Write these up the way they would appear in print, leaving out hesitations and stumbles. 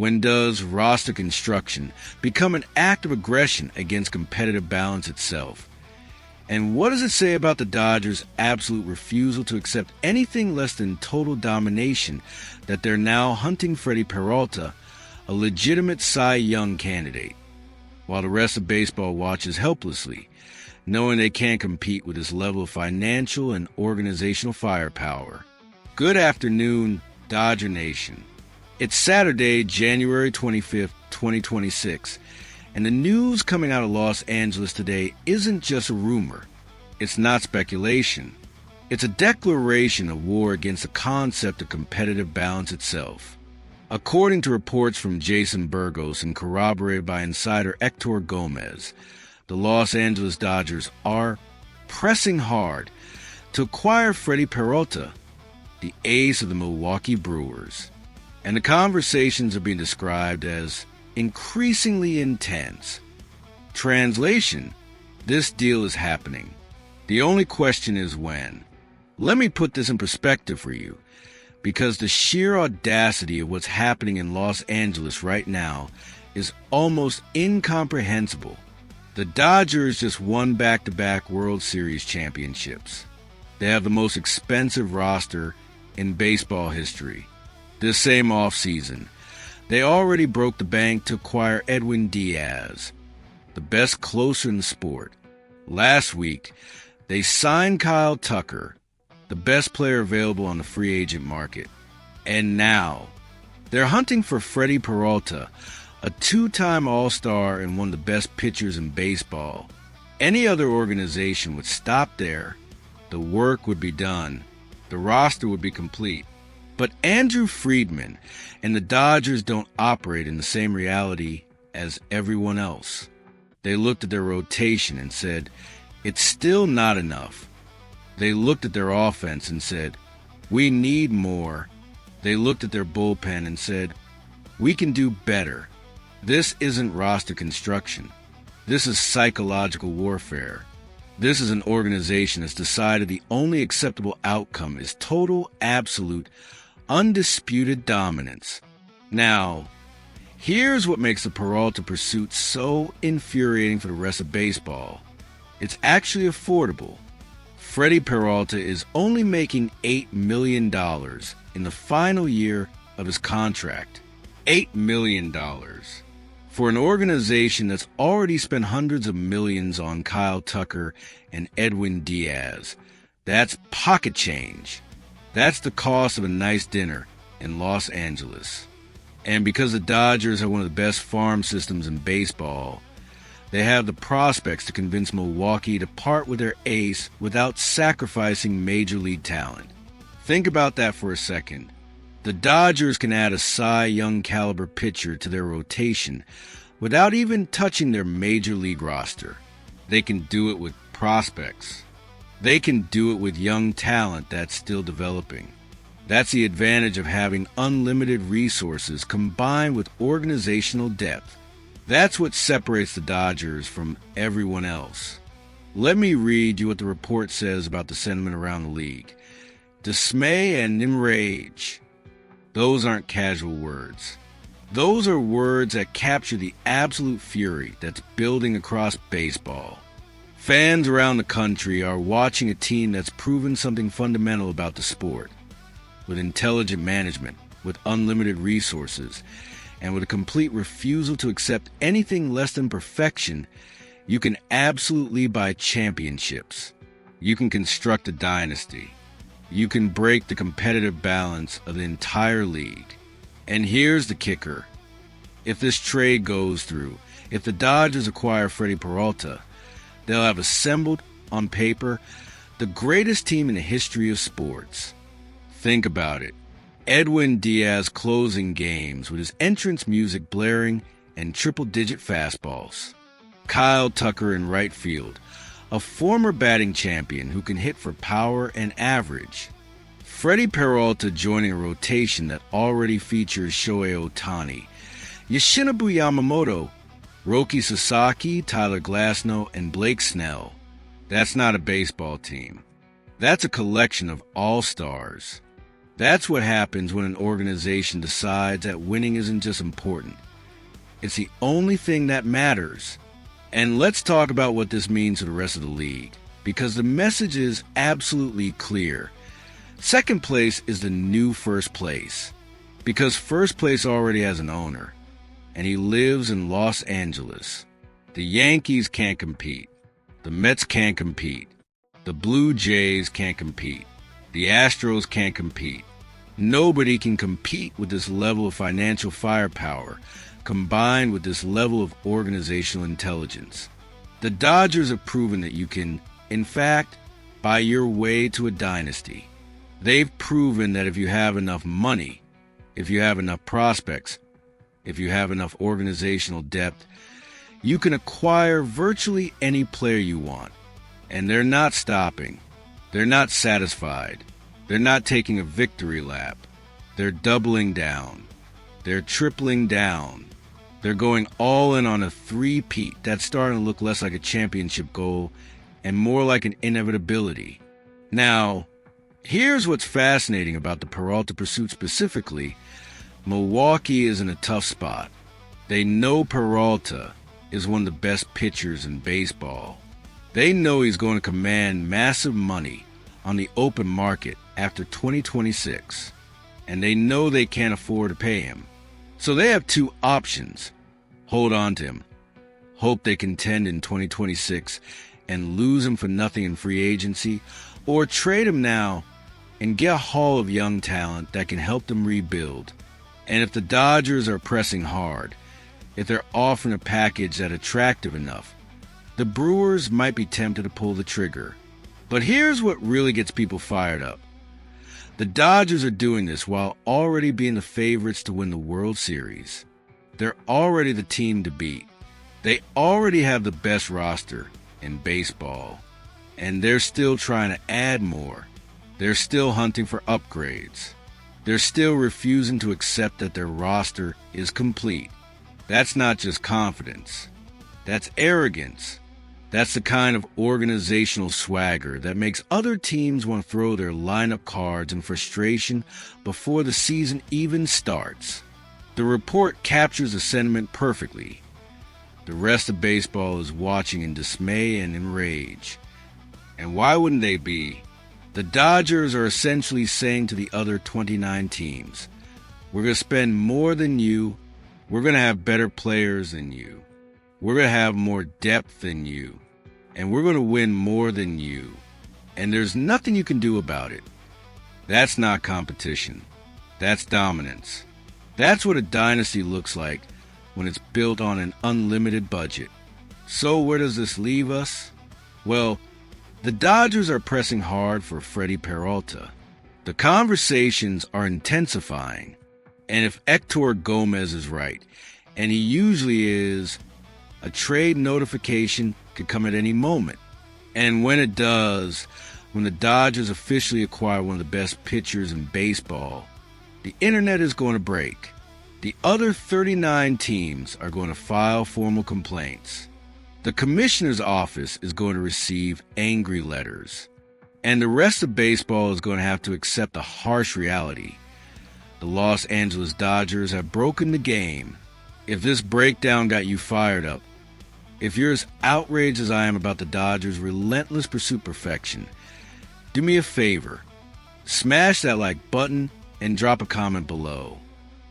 When does roster construction become an act of aggression against competitive balance itself? And what does it say about the Dodgers' absolute refusal to accept anything less than total domination that they're now hunting Freddy Peralta, a legitimate Cy Young candidate, while the rest of baseball watches helplessly, knowing they can't compete with this level of financial and organizational firepower? Good afternoon, Dodger Nation. It's Saturday, January 25th, 2026, and the news coming out of Los Angeles today isn't just a rumor. It's not speculation. It's a declaration of war against the concept of competitive balance itself. According to reports from Jason Burgos and corroborated by insider Hector Gomez, the Los Angeles Dodgers are pressing hard to acquire Freddy Peralta, the ace of the Milwaukee Brewers. And the conversations are being described as increasingly intense. Translation: this deal is happening. The only question is when. Let me put this in perspective for you, because the sheer audacity of what's happening in Los Angeles right now is almost incomprehensible. The Dodgers just won back-to-back World Series championships. They have the most expensive roster in baseball history. This same offseason, they already broke the bank to acquire Edwin Diaz, the best closer in the sport. Last week, they signed Kyle Tucker, the best player available on the free agent market. And now, they're hunting for Freddy Peralta, a two-time All-Star and one of the best pitchers in baseball. Any other organization would stop there. The work would be done. The roster would be complete. But Andrew Friedman and the Dodgers don't operate in the same reality as everyone else. They looked at their rotation and said, it's still not enough. They looked at their offense and said, we need more. They looked at their bullpen and said, we can do better. This isn't roster construction. This is psychological warfare. This is an organization that's decided the only acceptable outcome is total, absolute, undisputed dominance. Now, here's what makes the Peralta pursuit so infuriating for the rest of baseball. It's actually affordable. Freddy Peralta is only making $8 million in the final year of his contract. $8 million. For an organization that's already spent hundreds of millions on Kyle Tucker and Edwin Diaz, that's pocket change. That's the cost of a nice dinner in Los Angeles. And because the Dodgers have one of the best farm systems in baseball, they have the prospects to convince Milwaukee to part with their ace without sacrificing major league talent. Think about that for a second. The Dodgers can add a Cy Young caliber pitcher to their rotation without even touching their major league roster. They can do it with prospects. They can do it with young talent that's still developing. That's the advantage of having unlimited resources combined with organizational depth. That's what separates the Dodgers from everyone else. Let me read you what the report says about the sentiment around the league. Dismay and enrage. Those aren't casual words. Those are words that capture the absolute fury that's building across baseball. Fans around the country are watching a team that's proven something fundamental about the sport. With intelligent management, with unlimited resources, and with a complete refusal to accept anything less than perfection, you can absolutely buy championships. You can construct a dynasty. You can break the competitive balance of the entire league. And here's the kicker. If this trade goes through, if the Dodgers acquire Freddy Peralta, they'll have assembled, on paper, the greatest team in the history of sports. Think about it. Edwin Diaz closing games with his entrance music blaring and triple-digit fastballs. Kyle Tucker in right field, a former batting champion who can hit for power and average. Freddy Peralta joining a rotation that already features Shohei Ohtani, Yoshinobu Yamamoto, Roki Sasaki, Tyler Glasnow, and Blake Snell. That's not a baseball team. That's a collection of all-stars. That's what happens when an organization decides that winning isn't just important. It's the only thing that matters. And let's talk about what this means to the rest of the league, because the message is absolutely clear. Second place is the new first place, because first place already has an owner, and he lives in Los Angeles. The Yankees can't compete. The Mets can't compete. The Blue Jays can't compete. The Astros can't compete. Nobody can compete with this level of financial firepower, combined with this level of organizational intelligence. The Dodgers have proven that you can, in fact, buy your way to a dynasty. They've proven that if you have enough money, if you have enough prospects, if you have enough organizational depth, you can acquire virtually any player you want. And they're not stopping. They're not satisfied. They're not taking a victory lap. They're doubling down. They're tripling down. They're going all in on a three-peat that's starting to look less like a championship goal and more like an inevitability. Now, here's what's fascinating about the Peralta pursuit specifically. Milwaukee is in a tough spot. They know Peralta is one of the best pitchers in baseball. They know he's going to command massive money on the open market after 2026, and they know they can't afford to pay him. So they have two options: hold on to him, hope they contend in 2026 and lose him for nothing in free agency, or trade him now and get a haul of young talent that can help them rebuild. And if the Dodgers are pressing hard, if they're offering a package that's attractive enough, the Brewers might be tempted to pull the trigger. But here's what really gets people fired up. The Dodgers are doing this while already being the favorites to win the World Series. They're already the team to beat. They already have the best roster in baseball. And they're still trying to add more. They're still hunting for upgrades. They're still refusing to accept that their roster is complete. That's not just confidence. That's arrogance. That's the kind of organizational swagger that makes other teams want to throw their lineup cards in frustration before the season even starts. The report captures the sentiment perfectly. The rest of baseball is watching in dismay and in rage. And why wouldn't they be? The Dodgers are essentially saying to the other 29 teams, we're going to spend more than you, we're going to have better players than you, we're going to have more depth than you, and we're going to win more than you. And there's nothing you can do about it. That's not competition. That's dominance. That's what a dynasty looks like when it's built on an unlimited budget. So where does this leave us? Well, the Dodgers are pressing hard for Freddy Peralta. The conversations are intensifying. And if Hector Gomez is right, and he usually is, a trade notification could come at any moment. And when it does, when the Dodgers officially acquire one of the best pitchers in baseball, the internet is going to break. The other 39 teams are going to file formal complaints. The commissioner's office is going to receive angry letters. And the rest of baseball is going to have to accept the harsh reality. The Los Angeles Dodgers have broken the game. If this breakdown got you fired up, if you're as outraged as I am about the Dodgers' relentless pursuit of perfection, do me a favor. Smash that like button and drop a comment below.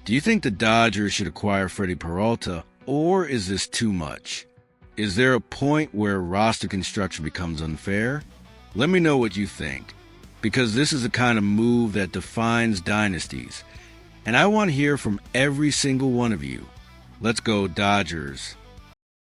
Do you think the Dodgers should acquire Freddy Peralta, or is this too much? Is there a point where roster construction becomes unfair? Let me know what you think, because this is the kind of move that defines dynasties, and I want to hear from every single one of you. Let's go Dodgers.